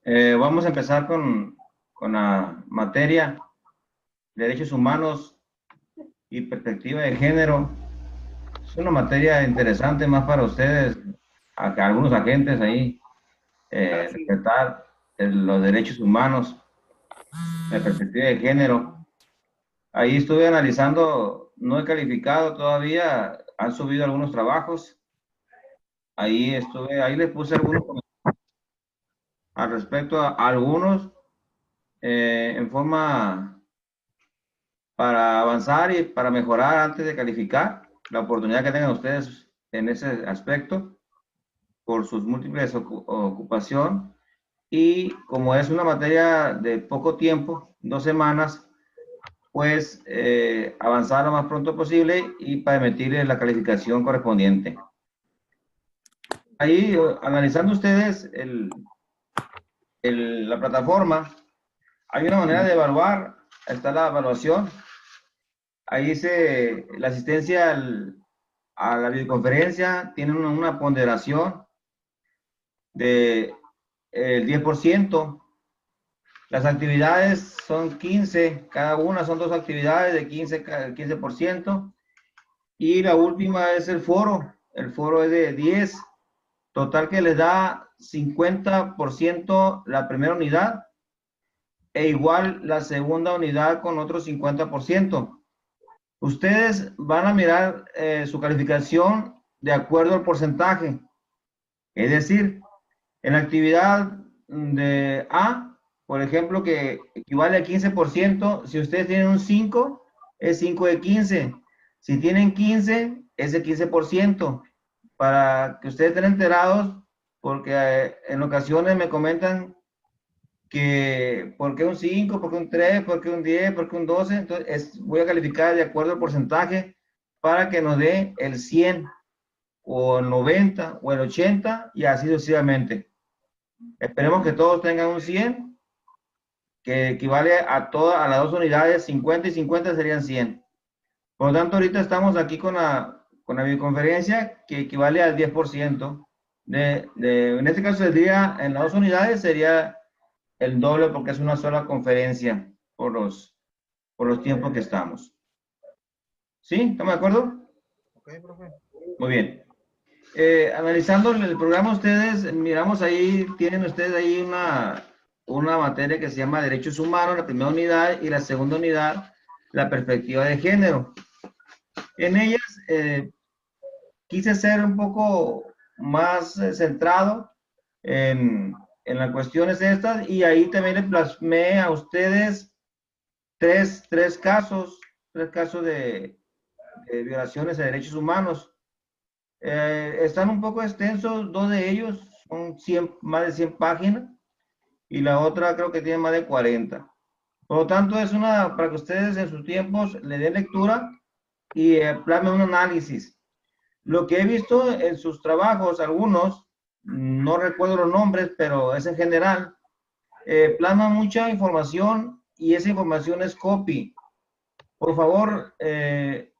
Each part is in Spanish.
Vamos a empezar con la materia Derechos Humanos y Perspectiva de Género. Es una materia interesante más para ustedes, algunos agentes ahí, respetar los derechos humanos, la perspectiva de género. Ahí estuve analizando, no he calificado todavía, han subido algunos trabajos. Ahí les puse algunos comentarios al respecto a algunos en forma para avanzar y para mejorar antes de calificar, la oportunidad que tengan ustedes en ese aspecto por sus múltiples ocupación, y como es una materia de poco tiempo, 2 semanas, pues avanzar lo más pronto posible y para emitirles la calificación correspondiente. Ahí, analizando ustedes la plataforma, hay una manera de evaluar, está la evaluación. Ahí dice la asistencia a la videoconferencia, tiene una ponderación de el 10%. Las actividades son 15, cada una son 2 actividades de 15%. Y la última es el foro es de 10, total que les da 50% la primera unidad e igual la segunda unidad con otro 50%. Ustedes van a mirar su calificación de acuerdo al porcentaje. Es decir, en la actividad de A, por ejemplo, que equivale a 15%, si ustedes tienen un 5, es 5 de 15. Si tienen 15, es de 15%. Para que ustedes estén enterados, porque en ocasiones me comentan que por qué un 5, por qué un 3, por qué un 10, por qué un 12. Entonces voy a calificar de acuerdo al porcentaje para que nos dé el 100 o el 90 o el 80 y así sucesivamente. Esperemos que todos tengan un 100, que equivale a las 2 unidades, 50 y 50 serían 100. Por lo tanto, ahorita estamos aquí con la videoconferencia, que equivale al 10%. En este caso, en las 2 unidades sería el doble porque es una sola conferencia por los tiempos que estamos. ¿Sí? ¿Estamos de acuerdo? Ok, profe. Muy bien. Analizando el programa, ustedes, miramos ahí, tienen ustedes ahí una materia que se llama Derechos Humanos, la primera unidad, y la segunda unidad, la perspectiva de género. En ellas quise ser un poco más centrado en las cuestiones estas, y ahí también les plasmé a ustedes tres casos de violaciones de derechos humanos. Están un poco extensos, 2 de ellos son más de 100 páginas y la otra creo que tiene más de 40. Por lo tanto, es para que ustedes en sus tiempos le den lectura y plasmen un análisis. Lo que he visto en sus trabajos, algunos, no recuerdo los nombres, pero es en general, plasman mucha información y esa información es copy. Por favor,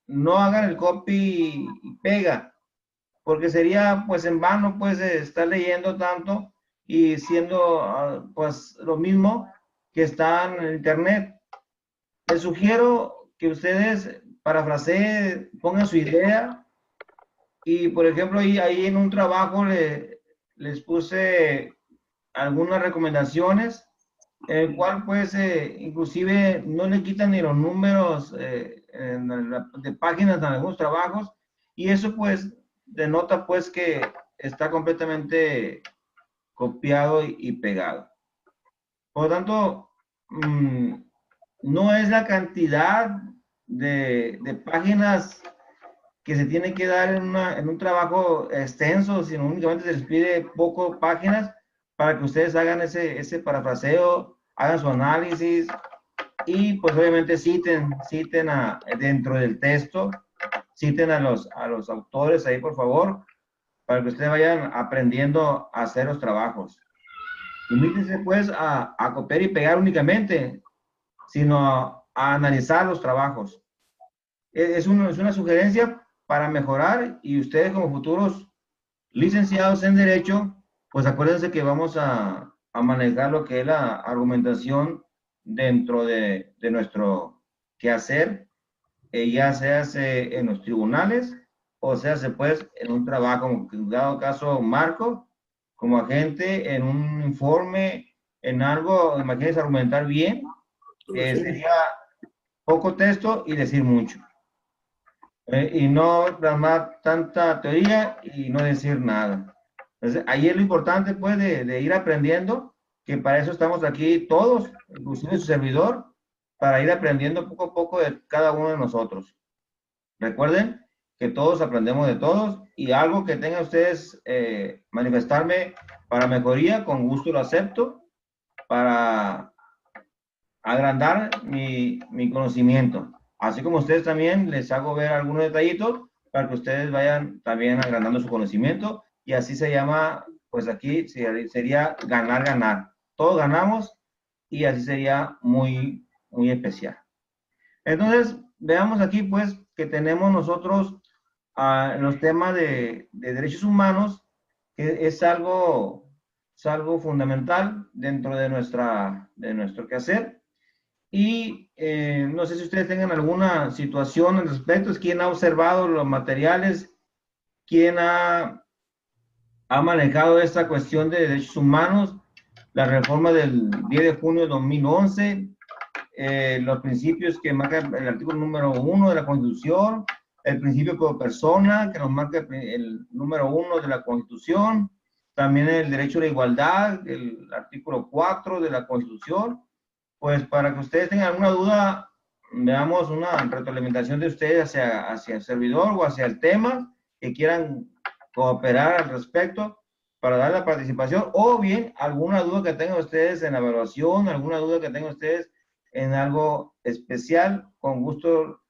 no hagan el copy y pega, porque sería pues en vano pues estar leyendo tanto y siendo pues lo mismo que está en internet. Les sugiero que ustedes parafraseen, pongan su idea y por ejemplo ahí en un trabajo les puse algunas recomendaciones, el cual pues inclusive no le quitan ni los números de páginas de algunos trabajos, y eso pues denota pues que está completamente copiado y pegado. Por lo tanto, no es la cantidad de páginas que se tiene que dar en un trabajo extenso, sino únicamente se les pide poco páginas para que ustedes hagan ese parafraseo, hagan su análisis y pues obviamente citen dentro del texto, citen a los autores ahí por favor, para que ustedes vayan aprendiendo a hacer los trabajos. Limítense pues a copiar y pegar únicamente, sino a analizar los trabajos. Es una sugerencia para mejorar, y ustedes como futuros licenciados en Derecho, pues acuérdense que vamos a a manejar lo que es la argumentación dentro de nuestro quehacer, ya se hace en los tribunales o se hace pues en un trabajo, en dado caso Marco, como agente en un informe, en algo, imagínense argumentar bien, sería poco texto y decir mucho. Y no plasmar tanta teoría y no decir nada. Entonces, ahí es lo importante, pues, de ir aprendiendo, que para eso estamos aquí todos, inclusive su servidor, para ir aprendiendo poco a poco de cada uno de nosotros. Recuerden que todos aprendemos de todos y algo que tengan ustedes manifestarme para mejoría, con gusto lo acepto, para agrandar mi conocimiento. Así como ustedes también les hago ver algunos detallitos para que ustedes vayan también agrandando su conocimiento y así se llama, pues aquí sería ganar, ganar. Todos ganamos y así sería muy, muy especial. Entonces, veamos aquí pues que tenemos nosotros los temas de derechos humanos, que es algo fundamental dentro de nuestro quehacer. Y no sé si ustedes tengan alguna situación al respecto, quién ha observado los materiales, quién ha manejado esta cuestión de derechos humanos, la reforma del 10 de junio de 2011, los principios que marca el artículo número 1 de la Constitución, el principio por persona, que nos marca el número 1 de la Constitución, también el derecho a la igualdad, el artículo 4 de la Constitución. Pues para que ustedes tengan alguna duda, veamos una retroalimentación de ustedes hacia el servidor o hacia el tema que quieran cooperar al respecto para dar la participación, o bien alguna duda que tengan ustedes en la evaluación, alguna duda que tengan ustedes en algo especial, con gusto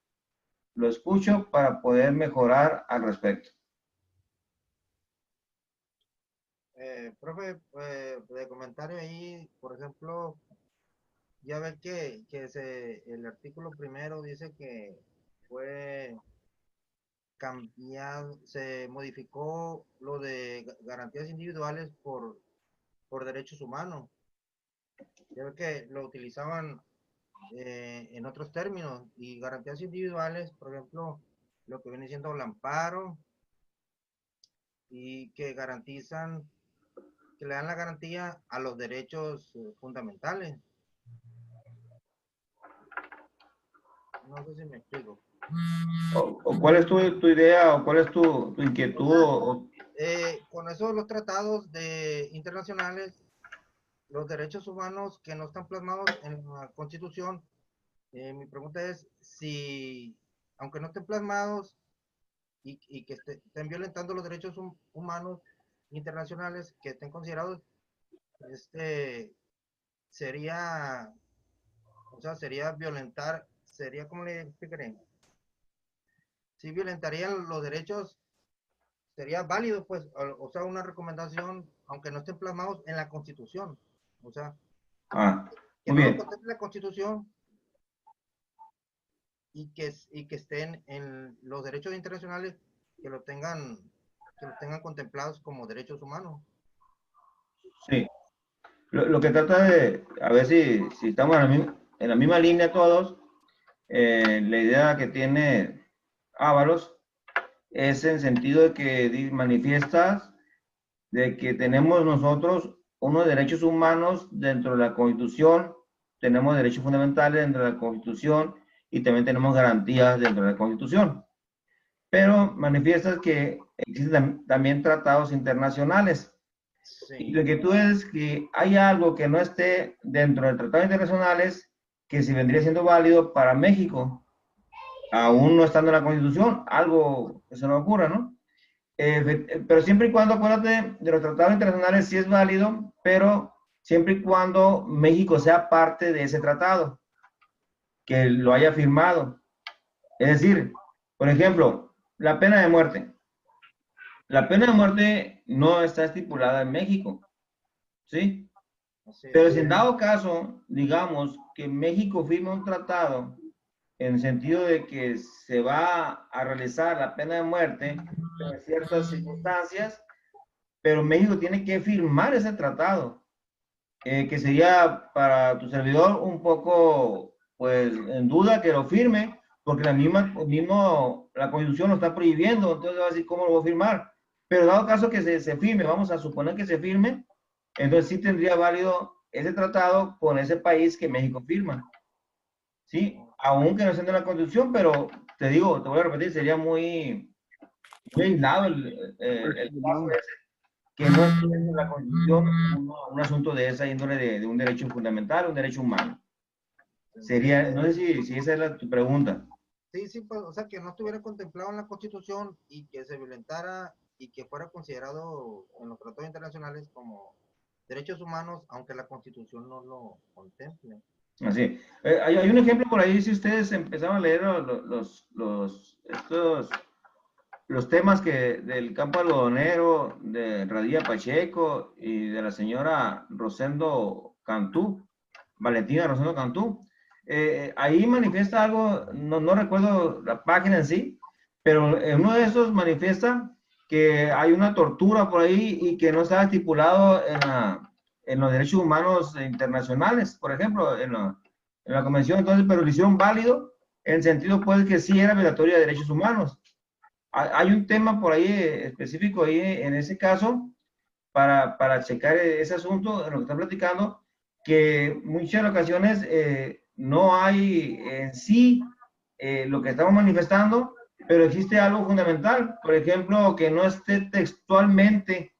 lo escucho para poder mejorar al respecto. Profe, de comentario ahí, por ejemplo, ya ves que el artículo primero dice que fue cambiado, se modificó lo de garantías individuales por derechos humanos. Ya ves que lo utilizaban en otros términos, y garantías individuales, por ejemplo, lo que viene siendo el amparo, y que garantizan, que le dan la garantía a los derechos fundamentales. No sé si me explico. O cuál es tu idea o cuál es tu inquietud. Con eso los tratados internacionales, los derechos humanos que no están plasmados en la Constitución, mi pregunta es si, aunque no estén plasmados y que estén violentando los derechos humanos internacionales que estén considerados, sería, o sea, sería violentar, sería, ¿cómo le explicaré? Si violentarían los derechos, sería válido, pues, o sea, una recomendación, aunque no estén plasmados en la Constitución, o sea, que Muy no lo bien. contemple la Constitución, y que estén en los derechos internacionales, que lo tengan, contemplados como derechos humanos. Sí. Lo que trata de, a ver si estamos en la misma línea todos, la idea que tiene Ábalos es en sentido de que manifiestas de que tenemos nosotros unos derechos humanos dentro de la Constitución, tenemos derechos fundamentales dentro de la Constitución y también tenemos garantías dentro de la Constitución. Pero manifiestas que existen también tratados internacionales. Sí. Y lo que tú es que hay algo que no esté dentro de tratados internacionales que si vendría siendo válido para México, aún no estando en la Constitución, algo que se nos ocurra, ¿no? Pero siempre y cuando, acuérdate, de los tratados internacionales sí es válido, pero siempre y cuando México sea parte de ese tratado, que lo haya firmado. Es decir, por ejemplo, la pena de muerte. La pena de muerte no está estipulada en México, ¿sí? Pero si en dado caso, digamos, que México firma un tratado en el sentido de que se va a realizar la pena de muerte en ciertas circunstancias, pero México tiene que firmar ese tratado. que sería para tu servidor un poco, pues, en duda que lo firme, porque la Constitución lo está prohibiendo, entonces va a decir, ¿cómo lo voy a firmar? Pero dado caso que se firme, vamos a suponer que se firme, entonces sí tendría válido ese tratado con ese país que México firma, ¿sí? Aunque no esté en la Constitución, pero te digo, te voy a repetir, sería muy aislado el caso ese, que no esté en la Constitución un asunto de esa índole de un derecho fundamental, un derecho humano. Sería, no sé si esa es tu pregunta. Sí, sí, pues, o sea, que no estuviera contemplado en la Constitución y que se violentara y que fuera considerado en los tratados internacionales como derechos humanos, aunque la Constitución no lo contemple. Así. Hay un ejemplo por ahí, si ustedes empezaron a leer los temas que del campo algodonero, de Radilla Pacheco y de la señora Rosendo Cantú, Valentina Rosendo Cantú, ahí manifiesta algo, no recuerdo la página en sí, pero en uno de esos manifiesta que hay una tortura por ahí y que no está estipulado en los derechos humanos internacionales, por ejemplo, en la convención, entonces, pero lo hicieron válido en sentido pues que sí era violatoria de derechos humanos. Hay un tema por ahí específico ahí en ese caso para checar ese asunto, en lo que está platicando, que muchas ocasiones no hay en sí lo que estamos manifestando, pero existe algo fundamental, por ejemplo, que no esté textualmente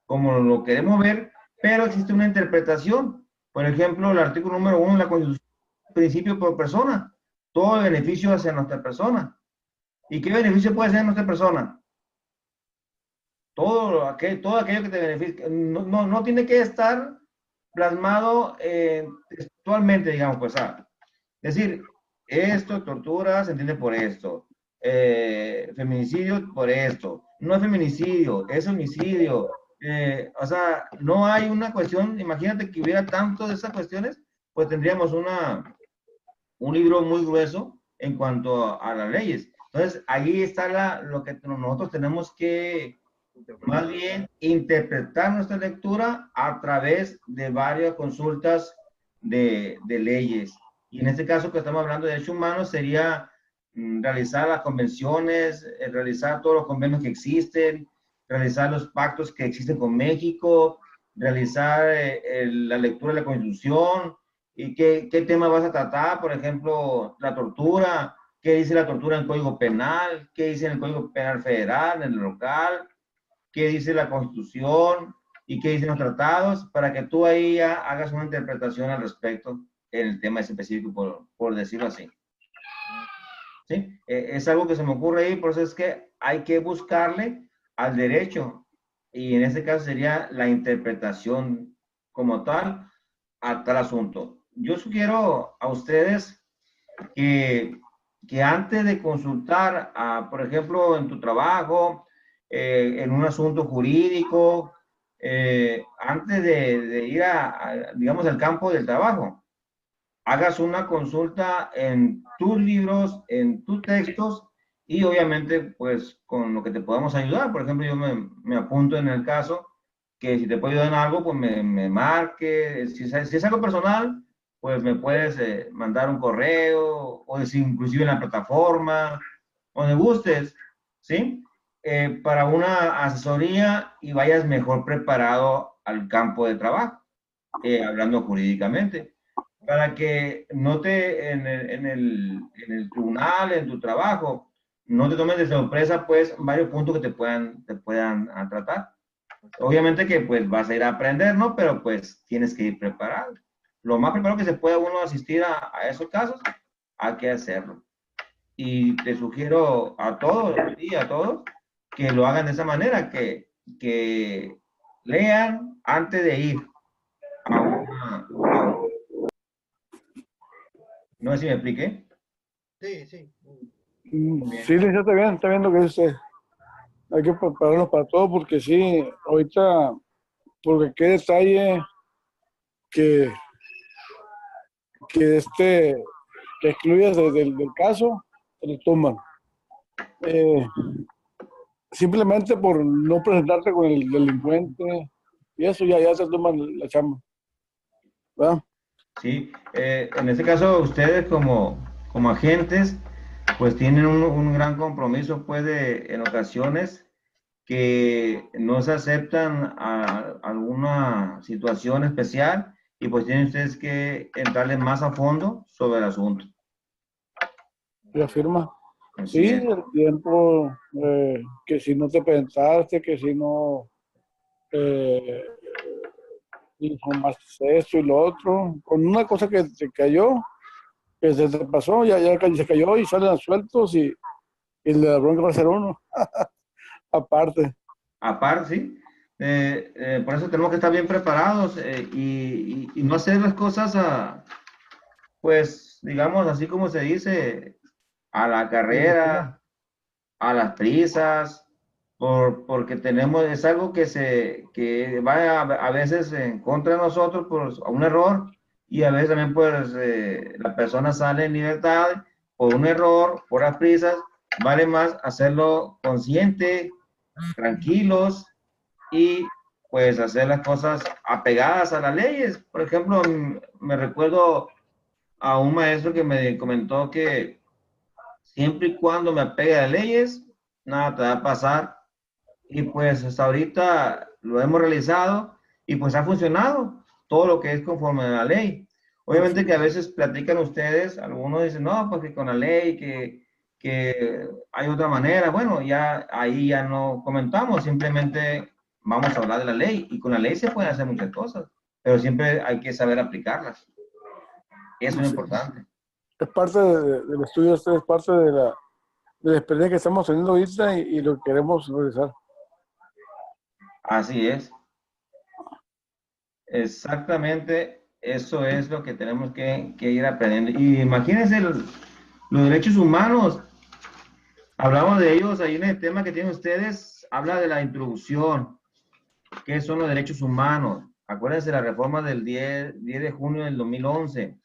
como lo queremos ver, pero existe una interpretación. Por ejemplo, el artículo número 1 de la Constitución, principio por persona, todo el beneficio hacia nuestra persona. ¿Y qué beneficio puede ser nuestra persona? Todo aquello que te beneficie. No tiene que estar plasmado textualmente, digamos, pues, es decir, esto, tortura, se entiende por esto. Feminicidio por esto. No es feminicidio, es homicidio. O sea, no hay una cuestión, imagínate que hubiera tanto de esas cuestiones, pues tendríamos un libro muy grueso en cuanto a las leyes. Entonces, ahí está lo que nosotros tenemos que, más bien, interpretar nuestra lectura a través de varias consultas de leyes. Y en este caso que estamos hablando de derechos humanos sería realizar las convenciones, realizar todos los convenios que existen, realizar los pactos que existen con México, realizar la lectura de la Constitución, y qué tema vas a tratar, por ejemplo, la tortura, qué dice la tortura en el Código Penal, qué dice en el Código Penal Federal, en el local, qué dice la Constitución y qué dicen los tratados, para que tú ahí ya hagas una interpretación al respecto en el tema específico, por decirlo así. ¿Sí? Es algo que se me ocurre ahí, por eso es que hay que buscarle al derecho, y en este caso sería la interpretación como tal a tal asunto. Yo sugiero a ustedes que, que antes de consultar, por ejemplo, en tu trabajo, en un asunto jurídico, antes de ir digamos, al campo del trabajo, hagas una consulta en tus libros, en tus textos y obviamente pues con lo que te podamos ayudar. Por ejemplo, yo me apunto en el caso que si te puedo ayudar en algo, pues me marque. Si es algo personal, pues me puedes mandar un correo o decir inclusive en la plataforma, donde gustes, ¿sí? Para una asesoría y vayas mejor preparado al campo de trabajo, hablando jurídicamente para que no te en el tribunal, en tu trabajo, no te tomes de sorpresa, pues, varios puntos que te puedan tratar. Obviamente que, pues, vas a ir a aprender, ¿no? Pero, pues, tienes que ir preparado. Lo más preparado que se pueda uno asistir a esos casos, hay que hacerlo. Y te sugiero a todos y a todos que lo hagan de esa manera, que lean antes de ir a no sé si me expliqué. Sí, sí. Sí, está bien lo que dice. Hay que prepararnos para todo porque sí, ahorita, porque qué detalle que, que que excluyas del caso, te lo toman. Simplemente por no presentarte con el delincuente y eso ya te toman la chamba. ¿verdad? Sí, en este caso ustedes como agentes, pues tienen un gran compromiso, pues en ocasiones que no se aceptan a alguna situación especial y pues tienen ustedes que entrarle más a fondo sobre el asunto. Y afirma. Así Sí, es. el tiempo, que si no te pensaste, que si no eh, informaste esto y lo otro, con una cosa que te cayó, que se te pasó, se cayó y salen sueltos y la bronca va a ser uno, aparte. Aparte, sí. Por eso tenemos que estar bien preparados y no hacer las cosas pues, digamos, así como se dice, a la carrera, a las prisas, porque tenemos, es algo que va a veces en contra de nosotros por un error y a veces también pues la persona sale en libertad por un error, por las prisas, vale más hacerlo consciente, tranquilos y pues hacer las cosas apegadas a las leyes. Por ejemplo, me recuerdo a un maestro que me comentó que siempre y cuando me apegue a las leyes, nada te va a pasar. Y pues hasta ahorita lo hemos realizado y pues ha funcionado todo lo que es conforme a la ley. Obviamente que a veces platican ustedes, algunos dicen, no, pues que con la ley, que hay otra manera. Bueno, ya ahí ya no comentamos, simplemente vamos a hablar de la ley y con la ley se pueden hacer muchas cosas, pero siempre hay que saber aplicarlas. Eso es Sí, importante. es parte del estudio, es parte de la experiencia que estamos teniendo ahorita y lo que queremos realizar. Así es. Exactamente, eso es lo que tenemos que ir aprendiendo. Y imagínense los derechos humanos, hablamos de ellos ahí en el tema que tienen ustedes, habla de la introducción, qué son los derechos humanos. Acuérdense la reforma del 10 de junio del 2011,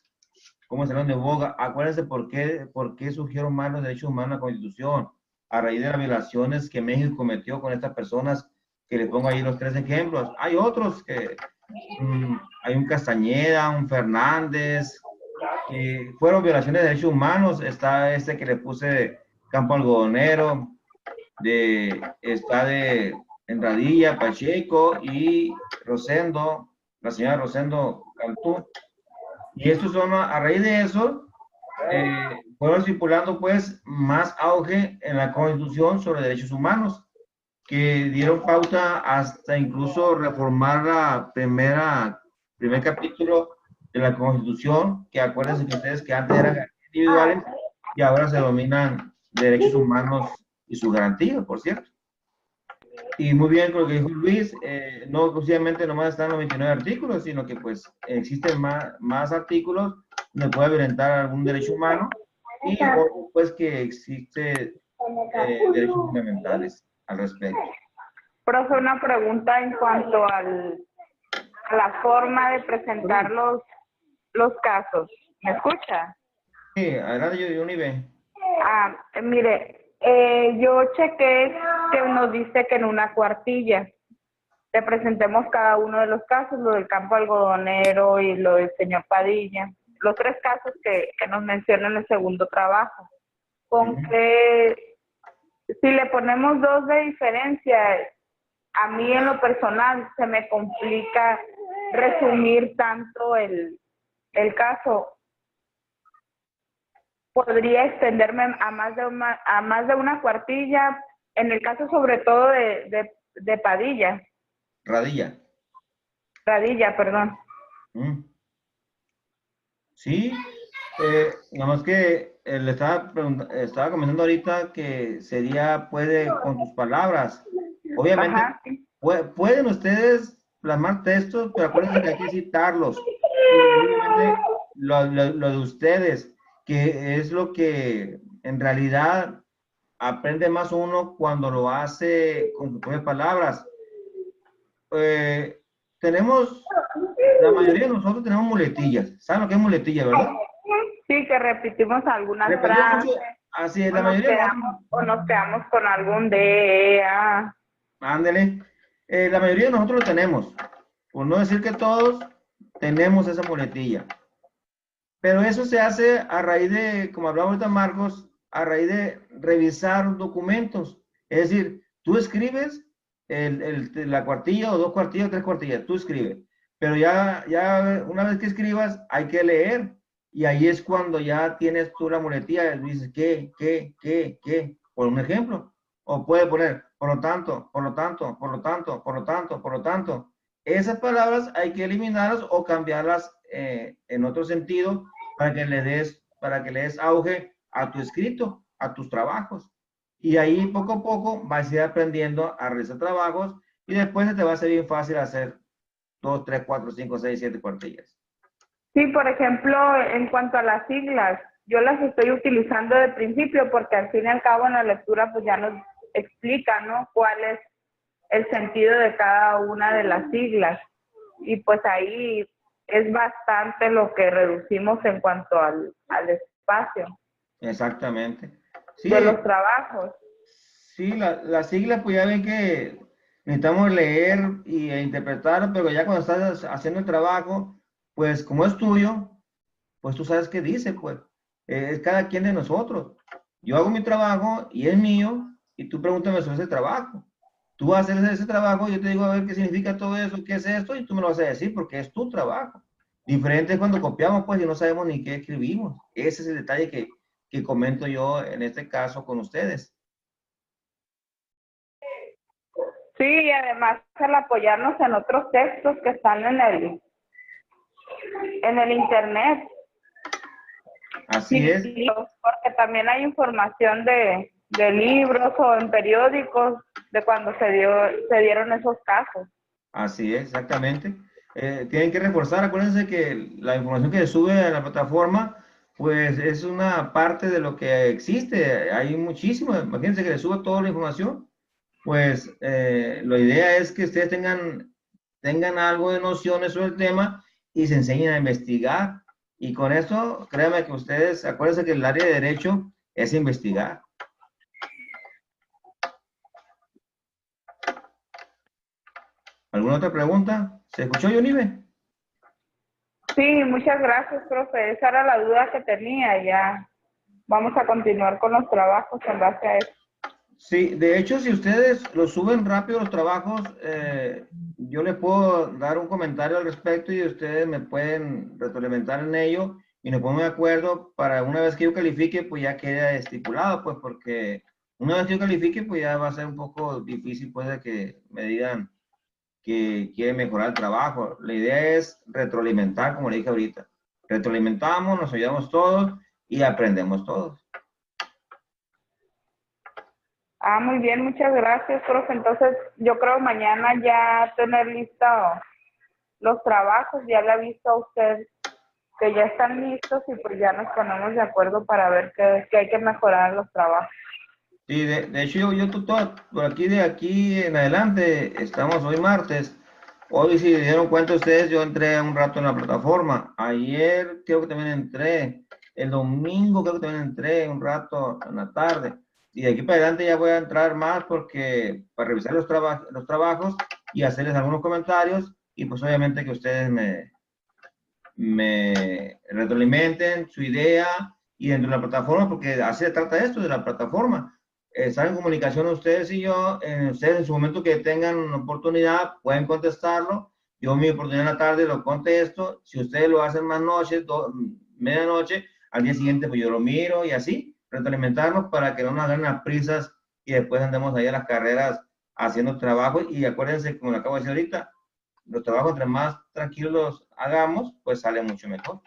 cómo salieron de boga. Acuérdense por qué surgieron más los derechos humanos en la Constitución, a raíz de las violaciones que México cometió con estas personas, que les pongo ahí los 3 ejemplos. Hay otros que hay un Castañeda, un Fernández, que fueron violaciones de derechos humanos. Está este que le puse Campo Algodonero, está de Enradilla, Pacheco y Rosendo, la señora Rosendo Cantú. Y estos son, a raíz de eso, fueron estipulando pues más auge en la Constitución sobre derechos humanos, que dieron pauta hasta incluso reformar primer capítulo de la Constitución, que acuérdense que ustedes que antes eran individuales y ahora se dominan derechos humanos y sus garantías, por cierto. Y muy bien con lo que dijo Luis, no exclusivamente nomás están los 29 artículos, sino que pues existen más artículos donde puede violentar algún derecho humano y pues que existe derechos fundamentales al respecto. Profe, una pregunta en cuanto a la forma de presentar los casos. ¿Me escucha? Sí, adelante, Yunibe. Mire, yo chequé que nos dice que en una cuartilla te presentemos cada uno de los casos, lo del Campo Algodonero y lo del señor Padilla, los 3 casos que nos mencionan en el segundo trabajo. Con que si le ponemos 2 de diferencia, a mí en lo personal se me complica resumir tanto el caso. Podría extenderme a más de una cuartilla, en el caso sobre todo de Padilla. Radilla, perdón. Sí, nada más que le estaba comentando ahorita que sería, puede, con tus palabras. Obviamente, Ajá, sí. pueden ustedes plasmar textos, pero acuérdense que hay que citarlos. Y obviamente lo de ustedes, que es lo que en realidad aprende más uno cuando lo hace con sus propias palabras. Tenemos, la mayoría de nosotros tenemos muletillas. ¿Saben lo que es muletilla, verdad? Sí, que repetimos algunas Repetimos frases. mucho. Así es, la mayoría de nosotros. O nos quedamos con algún de Ándele. La mayoría de nosotros lo tenemos. Por no decir que todos, tenemos esa muletilla. Pero eso se hace a raíz de, como hablaba ahorita Marcos, a raíz de revisar documentos. Es decir, tú escribes la cuartilla o 2 cuartillas o 3 cuartillas, tú escribes. Pero ya una vez que escribas, hay que leer. Y ahí es cuando ya tienes tú la muletilla y dices, ¿qué? Por un ejemplo. O puede poner, por lo tanto, por lo tanto, por lo tanto, por lo tanto, por lo tanto. Esas palabras hay que eliminarlas o cambiarlas en otro sentido para que le des auge a tu escrito, a tus trabajos. Y ahí poco a poco vas a ir aprendiendo a realizar trabajos y después se te va a hacer bien fácil hacer 2, 3, 4, 5, 6, 7 cuartillas. Sí, por ejemplo, en cuanto a las siglas, yo las estoy utilizando de principio porque al fin y al cabo en la lectura pues ya nos explica, ¿no? Cuál es el sentido de cada una de las siglas. Y pues ahí es bastante lo que reducimos en cuanto al espacio. Exactamente. Sí, de los trabajos. Sí, las siglas, pues ya ven que necesitamos leer e interpretar, pero ya cuando estás haciendo el trabajo, pues como es tuyo, pues tú sabes qué dice, pues. Es cada quien de nosotros. Yo hago mi trabajo y es mío, y tú pregúntame sobre ese trabajo. Tú vas a hacer ese trabajo, yo te digo a ver qué significa todo eso, qué es esto, y tú me lo vas a decir porque es tu trabajo. Diferente es cuando copiamos, pues, y no sabemos ni qué escribimos. Ese es el detalle que comento yo en este caso con ustedes. Sí, y además el apoyarnos en otros textos que están en el internet. Así Sí, es. Porque también hay información de libros o en periódicos de cuando se dieron esos casos. Así es, exactamente. Tienen que reforzar, acuérdense que la información que se sube a la plataforma, pues es una parte de lo que existe. Hay muchísimo, imagínense que le suba toda la información. Pues la idea es que ustedes tengan algo de nociones sobre el tema y se enseñen a investigar. Y con eso, créanme que ustedes, acuérdense que el área de derecho es investigar. ¿Alguna otra pregunta? ¿Se escuchó, Yonive? Sí, muchas gracias, profe. Esa era la duda que tenía. Ya vamos a continuar con los trabajos en base a eso. Sí, de hecho, si ustedes lo suben rápido los trabajos, yo les puedo dar un comentario al respecto y ustedes me pueden retroalimentar en ello y nos ponemos de acuerdo para una vez que yo califique, pues ya quede estipulado, pues porque una vez que yo califique, pues ya va a ser un poco difícil, pues, de que me digan que quieren mejorar el trabajo. La idea es retroalimentar, como le dije ahorita. Retroalimentamos, nos ayudamos todos y aprendemos todos. Ah, muy bien, muchas gracias, profe. Entonces, yo creo mañana ya tener listo los trabajos, ya le aviso a usted que ya están listos y pues ya nos ponemos de acuerdo para ver qué hay que mejorar en los trabajos. Sí, de hecho yo por aquí de aquí en adelante, estamos hoy martes. Hoy, si se dieron cuenta ustedes, yo entré un rato en la plataforma. Ayer creo que también entré. El domingo creo que también entré un rato en la tarde. Y de aquí para adelante ya voy a entrar más porque para revisar los trabajos y hacerles algunos comentarios y pues obviamente que ustedes me retroalimenten su idea y dentro de la plataforma, porque así se trata esto, de la plataforma. Estar en comunicación ustedes y yo, ustedes en su momento que tengan una oportunidad pueden contestarlo, yo mi oportunidad en la tarde lo contesto, si ustedes lo hacen más noche, medianoche, al día siguiente pues yo lo miro y así, retroalimentarnos para que no nos hagan las prisas y después andemos ahí a las carreras haciendo trabajo y acuérdense, como lo acabo de decir ahorita, los trabajos entre más tranquilos los hagamos, pues sale mucho mejor.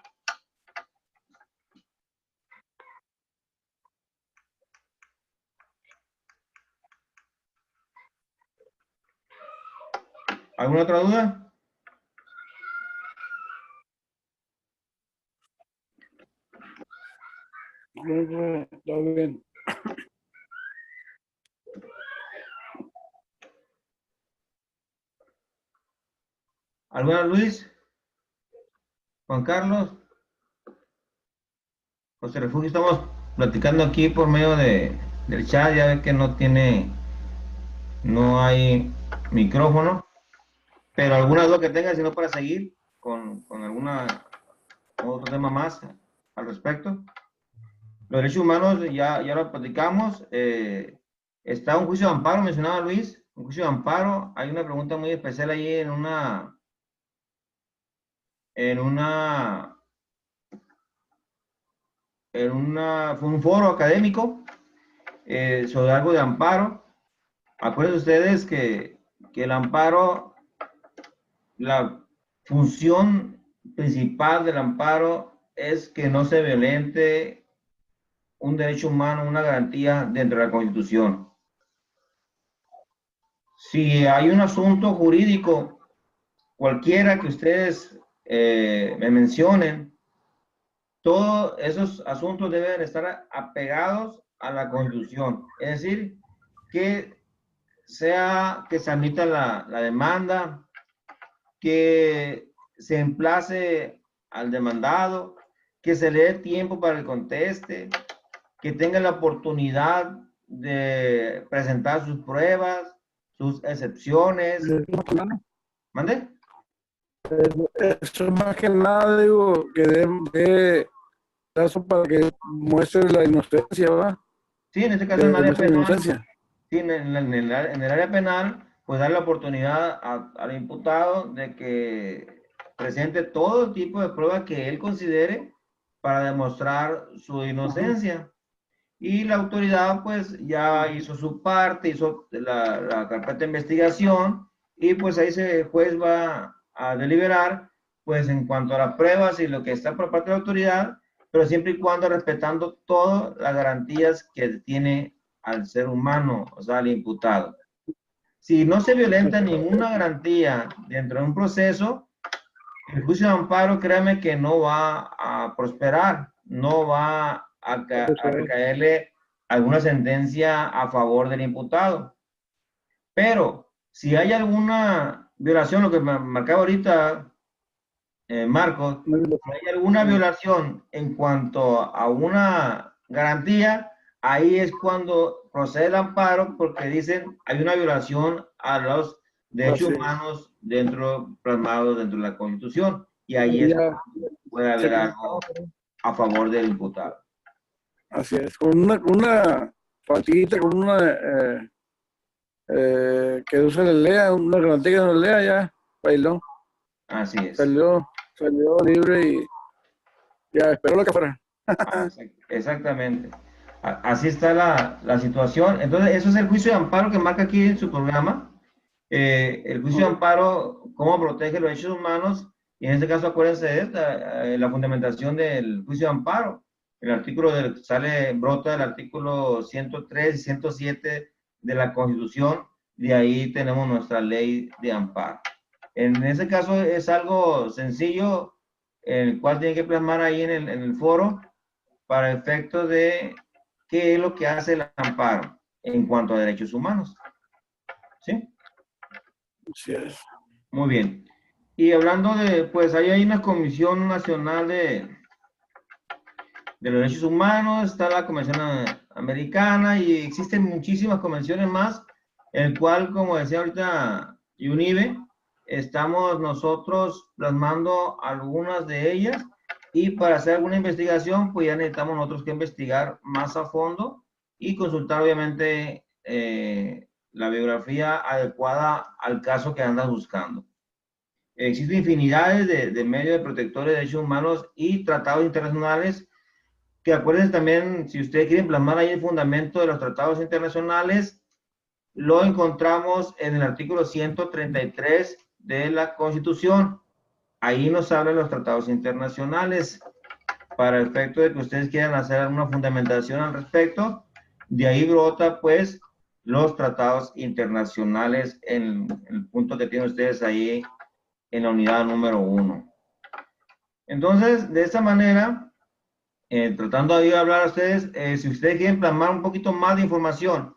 ¿Alguna otra duda? Está bien. ¿Alguna, Luis? Juan Carlos? José Refugio, estamos platicando aquí por medio del chat, ya ve que no hay micrófono, pero alguna duda que tenga, si no para seguir. con alguna otro tema más al respecto. Los derechos humanos ya lo platicamos. Está un juicio de amparo, mencionaba Luis, un juicio de amparo. Hay una pregunta muy especial ahí en fue un foro académico sobre algo de amparo. Acuérdense ustedes que el amparo, la función principal del amparo es que no se violente un derecho humano, una garantía dentro de la Constitución. Si hay un asunto jurídico, cualquiera que ustedes me mencionen, todos esos asuntos deben estar apegados a la Constitución. Es decir, que se admita la demanda, que se emplace al demandado, que se le dé tiempo para que conteste, que tenga la oportunidad de presentar sus pruebas, sus excepciones. ¿Mande? Eso es más que nada, digo, que de caso para que muestre la inocencia, ¿verdad? Sí, en este caso en el área penal. Sí, en el área penal, pues dar la oportunidad al imputado de que presente todo tipo de pruebas que él considere para demostrar su inocencia. Y la autoridad pues ya hizo su parte, hizo la carpeta de investigación y pues ahí el juez va a deliberar pues en cuanto a las pruebas y lo que está por parte de la autoridad, pero siempre y cuando respetando todas las garantías que tiene al ser humano, o sea, al imputado. Si no se violenta ninguna garantía dentro de un proceso, el juicio de amparo, créame que no va a prosperar, no va a recaerle alguna sentencia a favor del imputado. Pero si hay alguna violación, lo que me marcaba ahorita, Marcos, si hay alguna violación en cuanto a una garantía, ahí es cuando procede el amparo, porque dicen hay una violación a los derechos humanos plasmados dentro de la Constitución, y ahí es cuando puede haber algo a favor del imputado. Así es, con una faltita, con una que no se le lea, una garantía que no le lea, ya bailó. Así es. Salió libre y ya esperó lo que fuera. Exactamente. Así está la situación. Entonces, eso es el juicio de amparo que marca aquí en su programa. El juicio de amparo, cómo protege los derechos humanos, y en este caso acuérdense de esta, la fundamentación del juicio de amparo. El artículo brota del artículo 103 y 107 de la Constitución, de ahí tenemos nuestra ley de amparo. En ese caso es algo sencillo, el cual tiene que plasmar ahí en el foro para efecto de qué es lo que hace el amparo en cuanto a derechos humanos. ¿Sí? Así es. Muy bien. Y hablando pues ahí hay una Comisión Nacional de los Derechos Humanos, está la Convención Americana y existen muchísimas convenciones más, el cual, como decía ahorita UNIBE, estamos nosotros plasmando algunas de ellas, y para hacer alguna investigación, pues ya necesitamos nosotros que investigar más a fondo y consultar obviamente la biografía adecuada al caso que andas buscando. Existen infinidades de medios de protectores de derechos humanos y tratados internacionales, que acuérdense también, si ustedes quieren plasmar ahí el fundamento de los tratados internacionales, lo encontramos en el artículo 133 de la Constitución. Ahí nos hablan los tratados internacionales, para el efecto de que ustedes quieran hacer alguna fundamentación al respecto. De ahí brota pues los tratados internacionales en el punto que tienen ustedes ahí en la unidad número 1. Entonces, de esta manera, tratando de hablar a ustedes, si ustedes quieren plasmar un poquito más de información,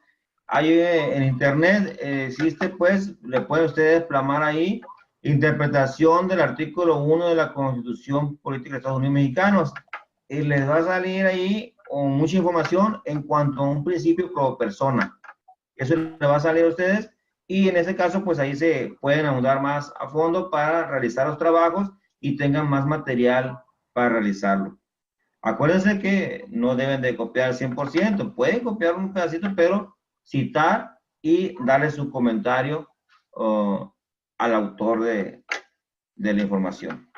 hay en internet, existe pues, le pueden ustedes plasmar ahí interpretación del artículo 1 de la Constitución Política de Estados Unidos Mexicanos, y les va a salir ahí con mucha información en cuanto a un principio pro persona. Eso les va a salir a ustedes, y en ese caso pues ahí se pueden ahondar más a fondo para realizar los trabajos y tengan más material para realizarlo. Acuérdense que no deben de copiar al 100%, pueden copiar un pedacito, pero citar y darle su comentario al autor de la información.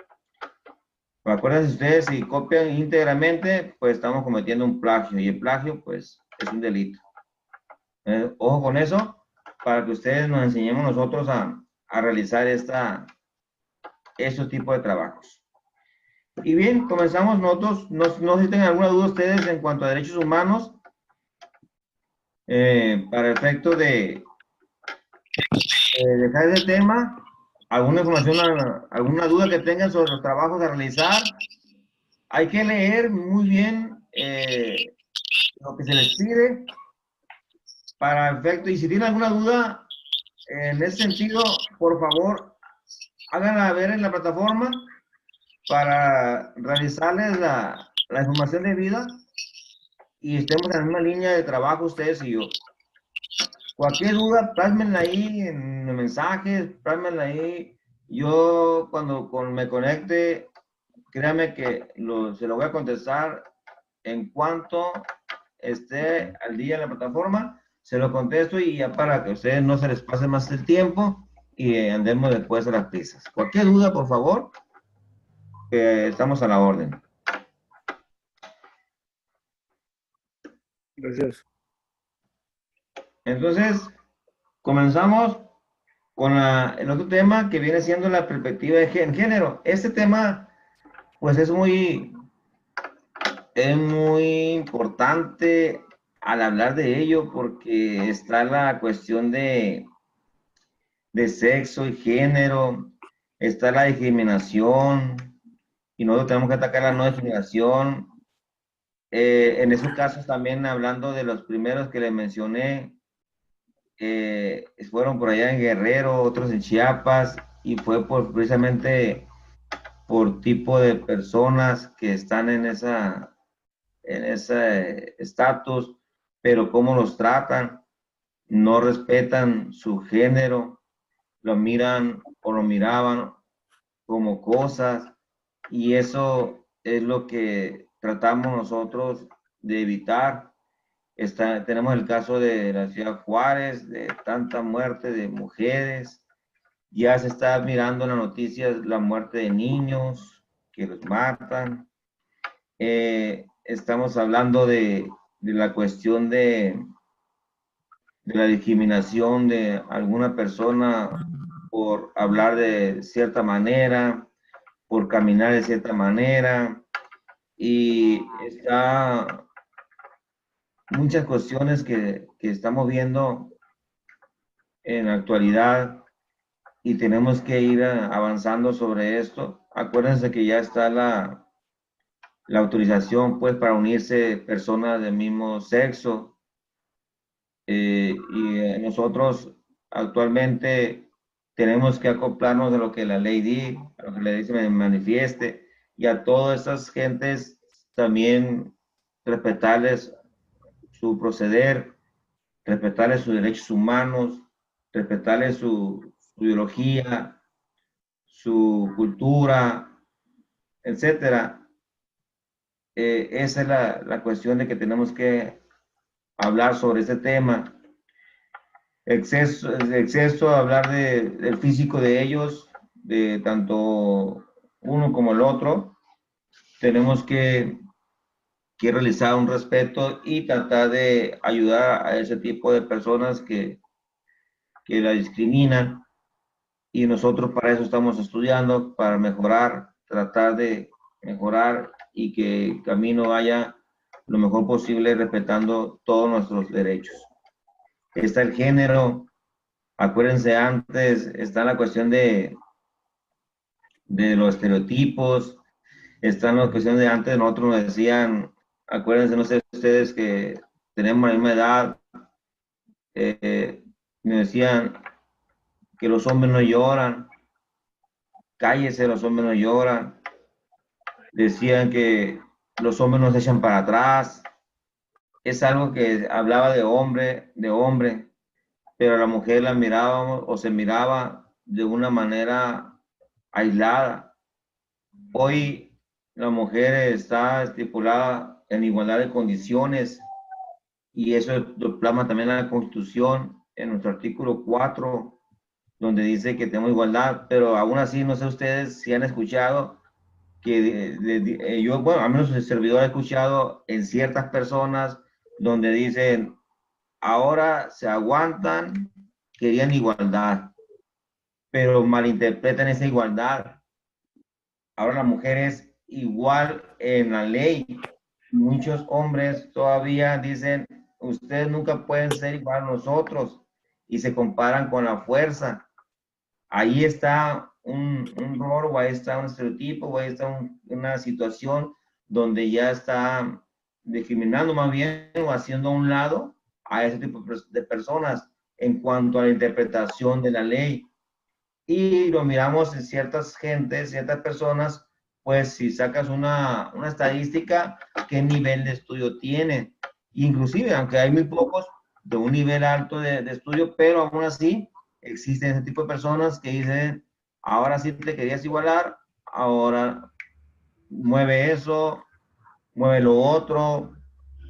Acuérdense ustedes, si copian íntegramente, pues estamos cometiendo un plagio, y el plagio, pues, es un delito. Ojo con eso, para que ustedes nos enseñemos nosotros a realizar estos tipos de trabajos. Y bien, comenzamos nosotros. No sé si tienen alguna duda ustedes en cuanto a derechos humanos, para efecto de dejar ese tema. Alguna información, alguna duda que tengan sobre los trabajos a realizar. Hay que leer muy bien lo que se les pide para efecto. Y si tienen alguna duda en ese sentido, por favor, háganla ver en la plataforma para realizarles la información debida y estemos en la misma línea de trabajo ustedes y yo. Cualquier duda, plásmenla ahí en los mensajes, plásmenla ahí. Yo cuando me conecte, créanme que se lo voy a contestar en cuanto esté al día en la plataforma, se lo contesto y ya para que a ustedes no se les pase más el tiempo y andemos después a las prisas. Cualquier duda, por favor, estamos a la orden. Gracias. Entonces, comenzamos con el otro tema que viene siendo la perspectiva de género. Este tema, pues es muy importante al hablar de ello porque está la cuestión de sexo y género, está la discriminación y nosotros tenemos que atacar la no discriminación. En esos casos también hablando de los primeros que les mencioné, fueron por allá en Guerrero, otros en Chiapas, y fue precisamente por tipo de personas que están en ese estatus, pero cómo los tratan, no respetan su género, lo miran o lo miraban como cosas, y eso es lo que tratamos nosotros de evitar. Tenemos el caso de la ciudad Juárez, de tanta muerte de mujeres. Ya se está mirando en las noticias la muerte de niños que los matan. Estamos hablando de la cuestión de la discriminación de alguna persona por hablar de cierta manera, por caminar de cierta manera. Y está muchas cuestiones que estamos viendo en la actualidad y tenemos que ir avanzando sobre esto. Acuérdense que ya está la autorización pues para unirse personas del mismo sexo, y nosotros actualmente tenemos que acoplarnos a lo que la ley dice, a lo que la ley se manifieste, y a todas esas gentes también respetarles su proceder, respetarles sus derechos humanos, respetarles su ideología, su cultura, etcétera. Esa es la cuestión de que tenemos que hablar sobre este tema. Exceso hablar del físico de ellos, de tanto uno como el otro. Tenemos que realizar un respeto y tratar de ayudar a ese tipo de personas que la discriminan, y nosotros para eso estamos estudiando, para mejorar, tratar de mejorar y que el camino vaya lo mejor posible respetando todos nuestros derechos. Está el género, acuérdense antes, está la cuestión de los estereotipos, está la cuestión de antes nosotros nos decían, acuérdense, no sé ustedes que tenemos la misma edad, me decían que los hombres no lloran, cállese, los hombres no lloran. Decían que los hombres no se echan para atrás. Es algo que hablaba de hombre, pero a la mujer la mirábamos o se miraba de una manera aislada. Hoy la mujer está estipulada en igualdad de condiciones y eso lo plasma también la Constitución en nuestro artículo 4, donde dice que tenemos igualdad, pero aún así no sé ustedes si han escuchado que yo, bueno, al menos el servidor ha escuchado en ciertas personas donde dicen, ahora se aguantan, querían igualdad, pero malinterpretan esa igualdad. Ahora la mujer es igual en la ley. Muchos hombres todavía dicen, ustedes nunca pueden ser igual a nosotros y se comparan con la fuerza. Ahí está un rol, o ahí está un estereotipo, o ahí está una situación donde ya está discriminando más bien o haciendo a un lado a ese tipo de personas en cuanto a la interpretación de la ley. Y lo miramos en ciertas gentes, ciertas personas, pues si sacas una estadística, ¿qué nivel de estudio tienen? Inclusive, aunque hay muy pocos de un nivel alto de estudio, pero aún así existen ese tipo de personas que dicen, ahora sí te querías igualar, ahora mueve eso, mueve lo otro.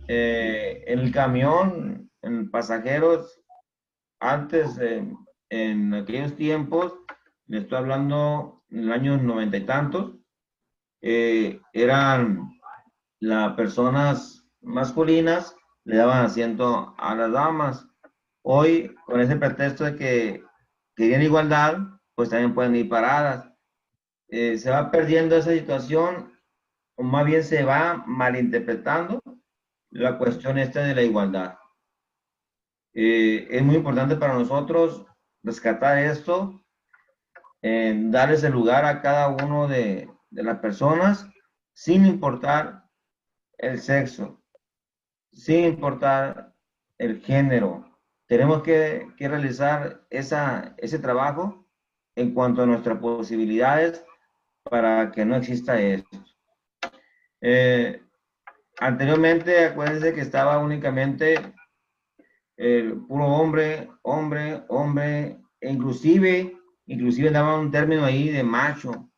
En el camión, en pasajeros, antes, en aquellos tiempos, le estoy hablando en el año 90 y tantos, eran las personas masculinas, le daban asiento a las damas. Hoy, con ese pretexto de que querían igualdad, pues también pueden ir paradas. Se va perdiendo esa situación, o más bien se va malinterpretando la cuestión esta de la igualdad. Es muy importante para nosotros rescatar esto, darles el lugar a cada uno de las personas, sin importar el sexo, sin importar el género. Tenemos que realizar ese trabajo en cuanto a nuestras posibilidades para que no exista esto. Eh, Anteriormente, acuérdense que estaba únicamente el puro hombre, hombre, hombre, e inclusive daban un término ahí de macho,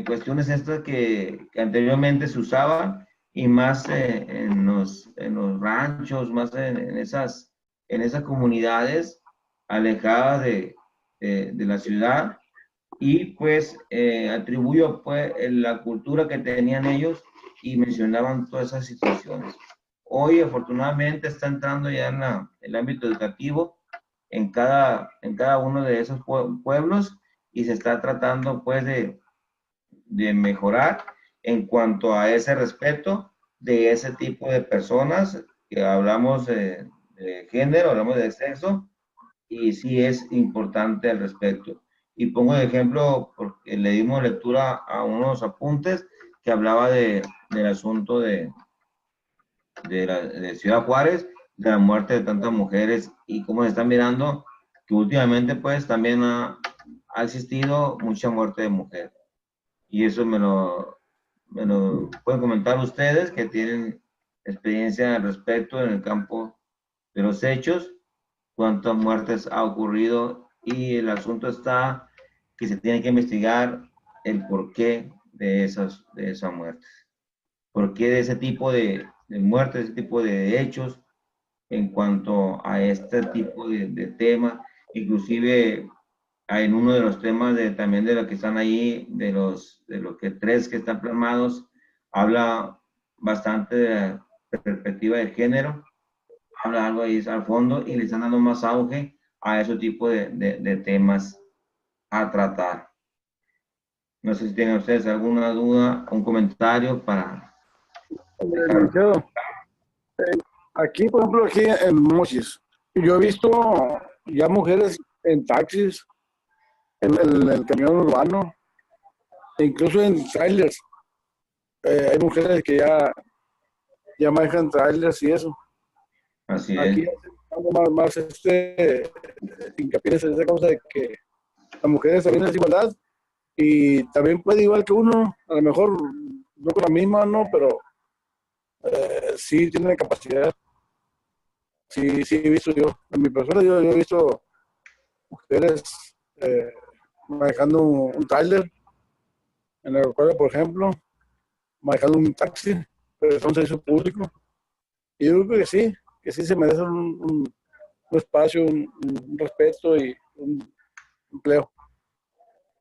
cuestiones estas que anteriormente se usaban y más en los ranchos, más en esas comunidades alejadas de la ciudad y pues atribuyo pues la cultura que tenían ellos y mencionaban todas esas situaciones. Hoy afortunadamente está entrando ya en el ámbito educativo en cada uno de esos pueblos y se está tratando pues de mejorar en cuanto a ese respeto de ese tipo de personas que hablamos de género, hablamos de sexo y sí es importante el respeto. Y pongo de ejemplo porque le dimos lectura a unos apuntes que hablaba del asunto de Ciudad Juárez, de la muerte de tantas mujeres y cómo se está mirando que últimamente pues también ha existido mucha muerte de mujeres. Y eso me lo pueden comentar ustedes que tienen experiencia al respecto en el campo de los hechos, cuántas muertes ha ocurrido y el asunto está que se tiene que investigar el porqué de esas muertes. ¿Por qué de ese tipo de muertes, ese tipo de hechos en cuanto a este tipo de tema? Inclusive en uno de los temas también de lo que están ahí, de los que tres que están plasmados, habla bastante de la perspectiva de género, habla algo ahí al fondo y le están dando más auge a ese tipo de temas a tratar. No sé si tienen ustedes alguna duda, un comentario para dejar. Aquí, por ejemplo, aquí en Mochis, yo he visto ya mujeres en taxis, en el camión urbano, e incluso en trailers. Hay mujeres que ya manejan trailers y eso. Así es. Aquí hago más hincapié en esa cosa de que las mujeres también es igualdad y también puede igual que uno, a lo mejor no con la misma, no, pero sí tiene capacidad. Sí, sí he visto yo, en mi persona yo he visto mujeres manejando un tráiler en la aeropuerto, por ejemplo, manejando un taxi, pero es un servicio público. Y yo creo que sí se merece un espacio, un respeto y un empleo.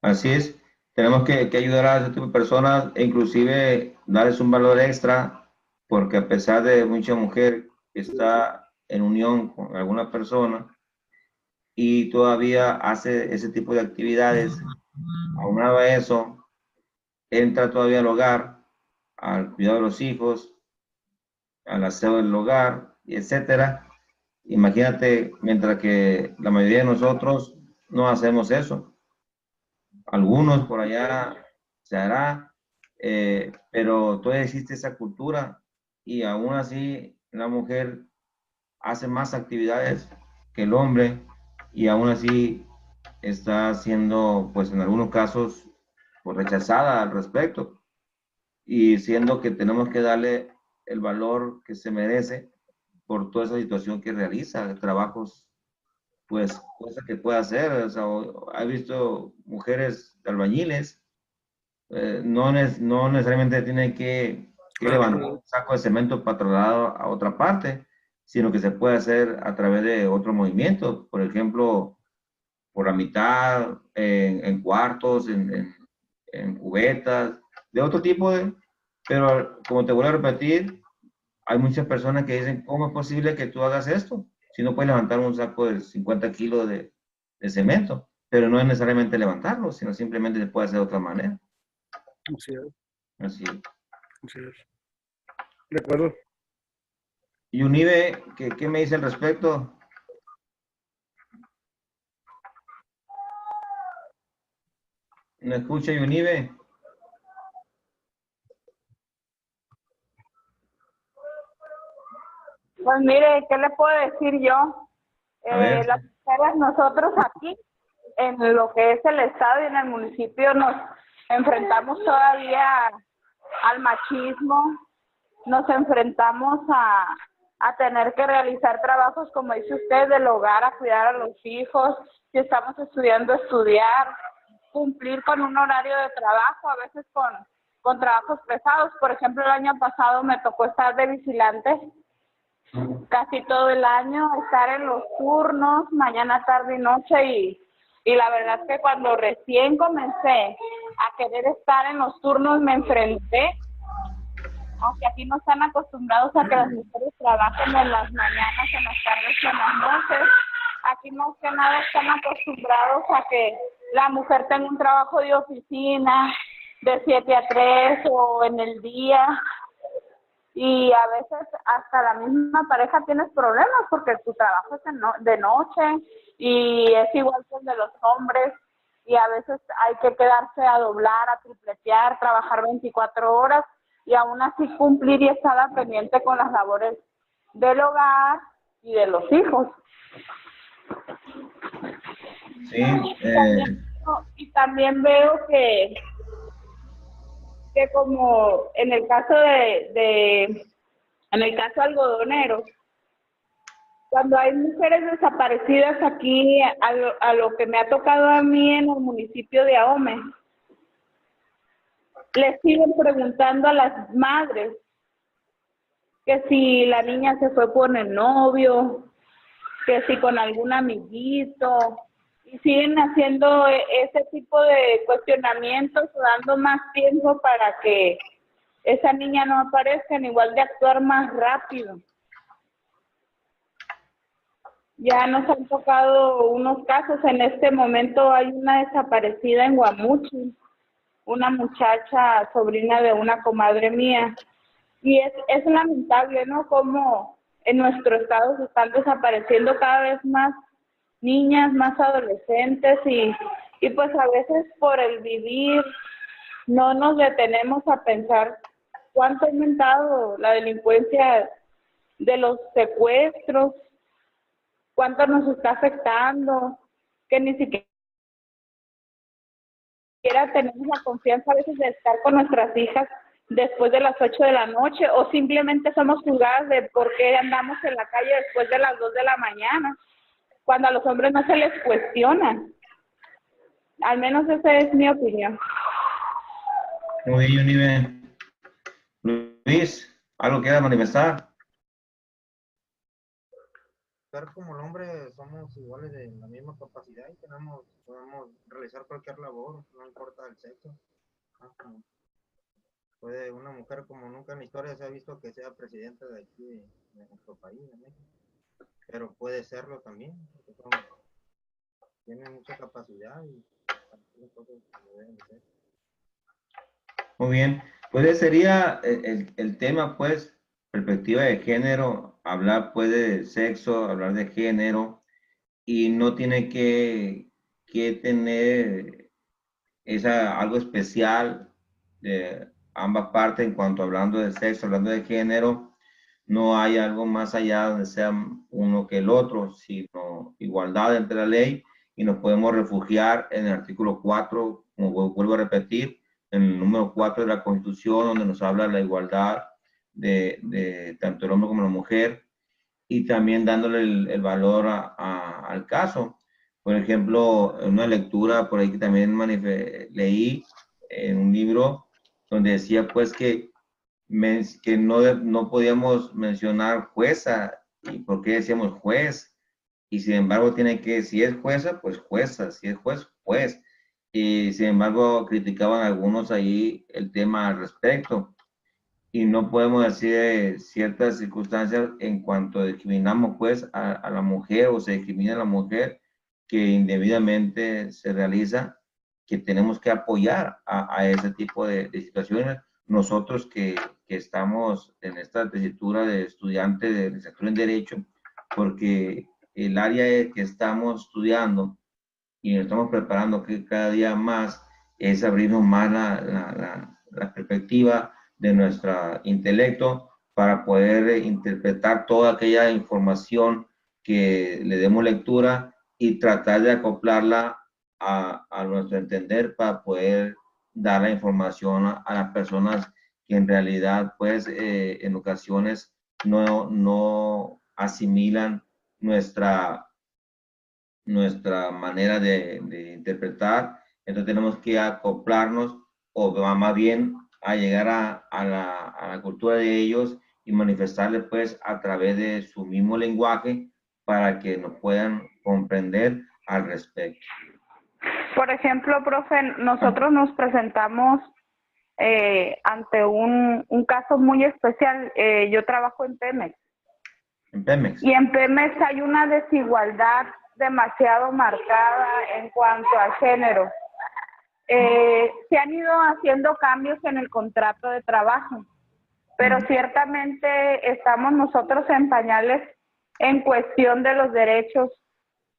Así es, tenemos que ayudar a ese tipo de personas e inclusive darles un valor extra, porque a pesar de mucha mujer que está en unión con alguna persona y todavía hace ese tipo de actividades, aunado a eso, entra todavía al hogar, al cuidado de los hijos, al aseo del hogar, etcétera. Imagínate, mientras que la mayoría de nosotros no hacemos eso. Algunos por allá se hará, pero todavía existe esa cultura y aún así la mujer hace más actividades que el hombre y aún así está siendo, pues en algunos casos, pues, rechazada al respecto y siendo que tenemos que darle el valor que se merece por toda esa situación que realiza, trabajos, pues cosas que puede hacer. O sea, he visto mujeres albañiles, no necesariamente tiene que levantar un saco de cemento para trasladar a otra parte, sino que se puede hacer a través de otro movimiento, por ejemplo, por la mitad, en cuartos, en cubetas, de otro tipo de, pero como te vuelvo a repetir, hay muchas personas que dicen, ¿cómo es posible que tú hagas esto? Si no puedes levantar un saco de 50 kilos de cemento, pero no es necesariamente levantarlo, sino simplemente se puede hacer de otra manera. Así es, Así. así es. De acuerdo. Y Unive, ¿qué me dice al respecto? ¿Me escucha Unive? Pues mire, ¿qué le puedo decir yo? A ver. Las mujeres, nosotros aquí, en lo que es el estado y en el municipio, nos enfrentamos todavía al machismo, nos enfrentamos a tener que realizar trabajos, como dice usted, del hogar, a cuidar a los hijos, si estamos estudiando, estudiar, cumplir con un horario de trabajo, a veces con trabajos pesados. Por ejemplo, el año pasado me tocó estar de vigilante casi todo el año, estar en los turnos, mañana, tarde y noche, y la verdad es que cuando recién comencé a querer estar en los turnos me enfrenté, aunque aquí no están acostumbrados a que las mujeres trabajen en las mañanas, en las tardes y en las noches. Aquí más que nada están acostumbrados a que la mujer tenga un trabajo de oficina de 7 a 3 o en el día. Y a veces hasta la misma pareja tienes problemas porque tu trabajo es de noche y es igual que el de los hombres y a veces hay que quedarse a doblar, a tripletear, trabajar 24 horas y aún así cumplir y estar al pendiente con las labores del hogar y de los hijos. Sí. Y también veo que como en el caso en el caso algodonero, cuando hay mujeres desaparecidas aquí, a lo que me ha tocado a mí en el municipio de Ahome, les siguen preguntando a las madres que si la niña se fue con el novio, que si con algún amiguito, y siguen haciendo ese tipo de cuestionamientos, dando más tiempo para que esa niña no aparezca, en igual de actuar más rápido. Ya nos han tocado unos casos, en este momento hay una desaparecida en Guamuchi, una muchacha sobrina de una comadre mía, y es lamentable, ¿no?, cómo en nuestro estado se están desapareciendo cada vez más niñas, más adolescentes, y pues a veces por el vivir no nos detenemos a pensar cuánto ha aumentado la delincuencia de los secuestros, cuánto nos está afectando, que ni siquiera tenemos la confianza a veces de estar con nuestras hijas después de las 8 de la noche, o simplemente somos juzgadas de por qué andamos en la calle después de las 2 de la mañana, cuando a los hombres no se les cuestiona. Al menos esa es mi opinión. Muy bien, Unive. Luis, ¿algo quieras manifestar? Pero como el hombre somos iguales de la misma capacidad y podemos realizar cualquier labor, no importa el sexo. Ajá. Puede una mujer como nunca en la historia se ha visto que sea presidenta de aquí, de nuestro país, de México. Pero puede serlo también, porque tienen mucha capacidad y hacen las cosas como deben de ser. Muy bien. Pues ese sería el tema, pues, perspectiva de género, hablar, pues, de sexo, hablar de género, y no tiene que tener algo especial de ambas partes en cuanto hablando de sexo, hablando de género, no hay algo más allá donde sea uno que el otro, sino igualdad entre la ley y nos podemos refugiar en el artículo 4, como vuelvo a repetir, en el número 4 de la Constitución, donde nos habla de la igualdad de tanto el hombre como la mujer y también dándole el valor al caso. Por ejemplo, en una lectura por ahí que también leí en un libro donde decía pues que no podíamos mencionar jueza. ¿Y por qué decíamos juez? Y sin embargo tiene que, si es jueza, pues jueza, si es juez, juez. Y sin embargo criticaban algunos ahí el tema al respecto y no podemos decir ciertas circunstancias en cuanto discriminamos pues a la mujer o se discrimina a la mujer que indebidamente se realiza, que tenemos que apoyar a ese tipo de situaciones. Nosotros que estamos en esta tesitura de estudiante de licenciatura en Derecho, porque el área que estamos estudiando y nos estamos preparando que cada día más es abrirnos más la perspectiva de nuestro intelecto para poder interpretar toda aquella información que le demos lectura y tratar de acoplarla a nuestro entender para poder dar la información a las personas que en realidad pues en ocasiones no asimilan nuestra manera de interpretar, entonces tenemos que acoplarnos o más bien a llegar a la cultura de ellos y manifestarles pues a través de su mismo lenguaje para que nos puedan comprender al respecto. Por ejemplo, profe, nosotros nos presentamos ante un caso muy especial. Yo trabajo en Pemex. En Pemex. Y en Pemex hay una desigualdad demasiado marcada en cuanto al género. Se han ido haciendo cambios en el contrato de trabajo, pero ciertamente estamos nosotros en pañales en cuestión de los derechos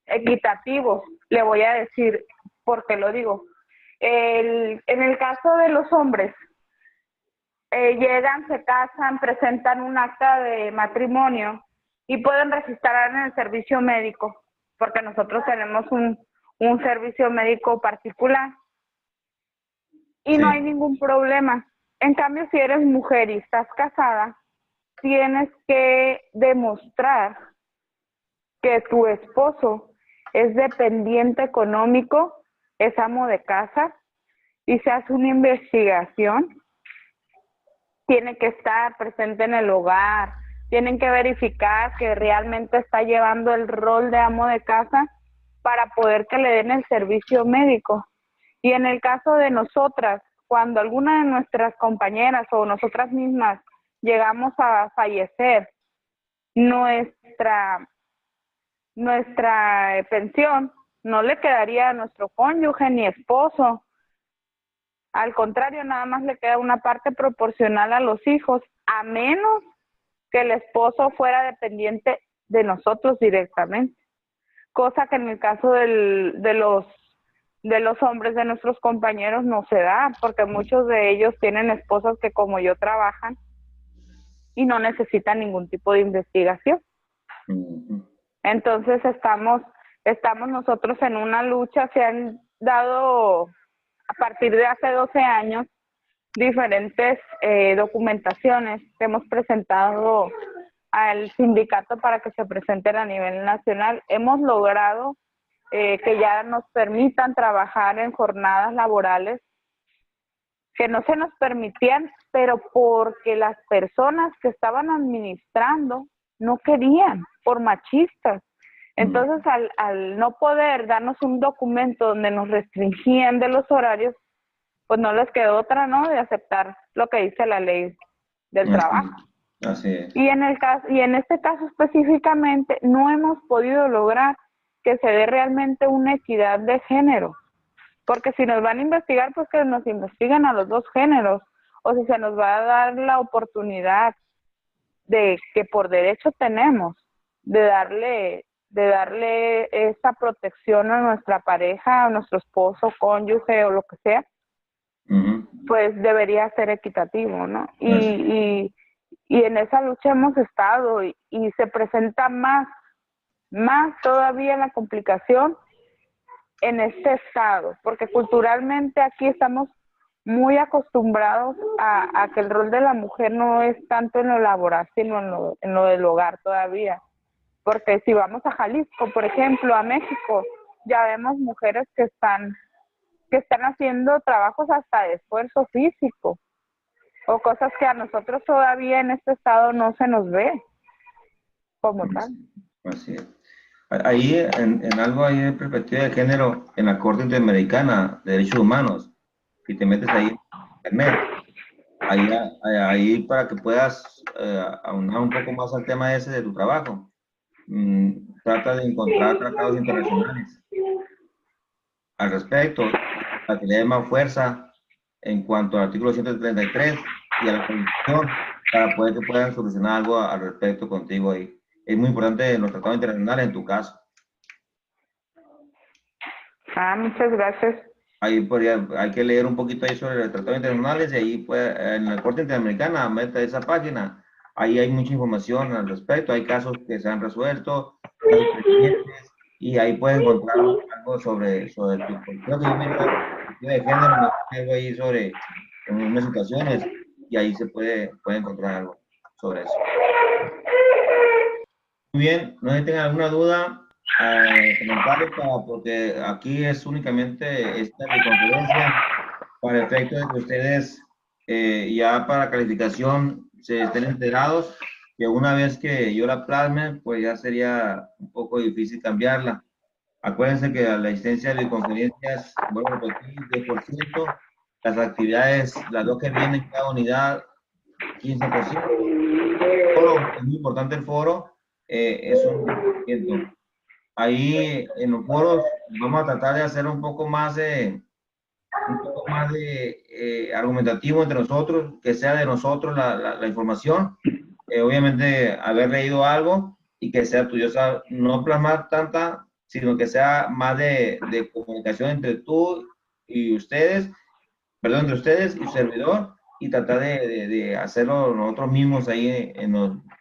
equitativos. Le voy a decir por qué lo digo. En el caso de los hombres, llegan, se casan, presentan un acta de matrimonio y pueden registrar en el servicio médico, porque nosotros tenemos un servicio médico particular y no hay ningún problema. En cambio, si eres mujer y estás casada, tienes que demostrar que tu esposo es dependiente económico, es amo de casa, y se hace una investigación, tiene que estar presente en el hogar, tienen que verificar que realmente está llevando el rol de amo de casa para poder que le den el servicio médico. Y en el caso de nosotras, cuando alguna de nuestras compañeras o nosotras mismas llegamos a fallecer, nuestra pensión no le quedaría a nuestro cónyuge ni esposo. Al contrario, nada más le queda una parte proporcional a los hijos, a menos que el esposo fuera dependiente de nosotros directamente. Cosa que en el caso de los hombres, de nuestros compañeros, no se da, porque muchos de ellos tienen esposas que como yo trabajan y no necesitan ningún tipo de investigación. Entonces estamos nosotros en una lucha. Se han dado a partir de hace 12 años diferentes documentaciones que hemos presentado al sindicato para que se presenten a nivel nacional. Hemos logrado que ya nos permitan trabajar en jornadas laborales que no se nos permitían, pero porque las personas que estaban administrando no querían, por machistas. Entonces, al no poder darnos un documento donde nos restringían de los horarios, pues no les quedó otra, ¿no?, de aceptar lo que dice la ley del trabajo. Así es. Y en este caso específicamente no hemos podido lograr que se dé realmente una equidad de género, porque si nos van a investigar, pues que nos investiguen a los dos géneros, o si se nos va a dar la oportunidad de que por derecho tenemos de darle esa protección a nuestra pareja, a nuestro esposo, cónyuge o lo que sea, pues debería ser equitativo, ¿no? Y en esa lucha hemos estado y se presenta más todavía la complicación en este estado, porque culturalmente aquí estamos muy acostumbrados a que el rol de la mujer no es tanto en lo laboral, sino en lo del hogar todavía. Porque si vamos a Jalisco, por ejemplo, a México, ya vemos mujeres que están haciendo trabajos hasta de esfuerzo físico, o cosas que a nosotros todavía en este estado no se nos ve como tal. Así es. Ahí, en algo ahí de perspectiva de género, en la Corte Interamericana de Derechos Humanos, si te metes ahí en internet, ahí para que puedas aunar un poco más al tema ese de tu trabajo, trata de encontrar tratados internacionales al respecto, para que le dé más fuerza en cuanto al artículo 133 y a la Constitución, para poder que puedan solucionar algo al respecto contigo ahí. Es muy importante los tratados internacionales en tu caso. Muchas gracias. Ahí hay que leer un poquito ahí sobre los tratados internacionales y ahí en la Corte Interamericana, meta esa página, ahí hay mucha información al respecto, hay casos que se han resuelto, casos pendientes, y ahí puedes encontrar algo sobre tu, creo que yo me de género, algo ahí sobre unas situaciones, y ahí se puede encontrar algo sobre eso. Muy bien, no sé si tengan alguna duda, comentarios, porque aquí es únicamente esta videoconferencia para el efecto de que ustedes ya para calificación se estén enterados, que una vez que yo la plasme, pues ya sería un poco difícil cambiarla. Acuérdense que a la existencia de videoconferencias, vuelvo a repetir, 10%, las actividades, las dos que vienen cada unidad, 15%. Es muy importante el foro, es un 10%. Ahí en los foros vamos a tratar de hacer un poco más de argumentativo entre nosotros, que sea de nosotros la información, obviamente haber leído algo y que sea tuyo, o sea, no plasmar tanta, sino que sea más de comunicación entre tú y ustedes, perdón, entre ustedes y su servidor, y tratar de hacerlo nosotros mismos ahí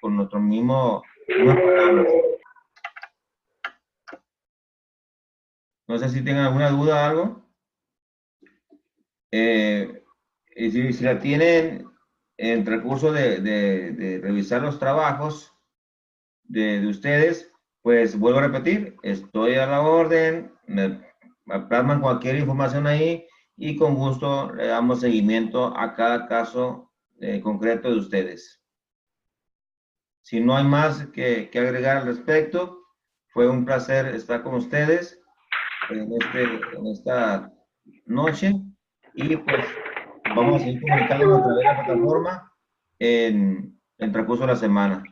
con nuestros mismos palabras. No sé si tengan alguna duda o algo. Y si la tienen en el transcurso de revisar los trabajos de ustedes, pues vuelvo a repetir, estoy a la orden, me plasman cualquier información ahí y con gusto le damos seguimiento a cada caso concreto de ustedes. Si no hay más que agregar al respecto, fue un placer estar con ustedes en esta noche y pues vamos a seguir comunicándonos a través de la plataforma en el transcurso de la semana.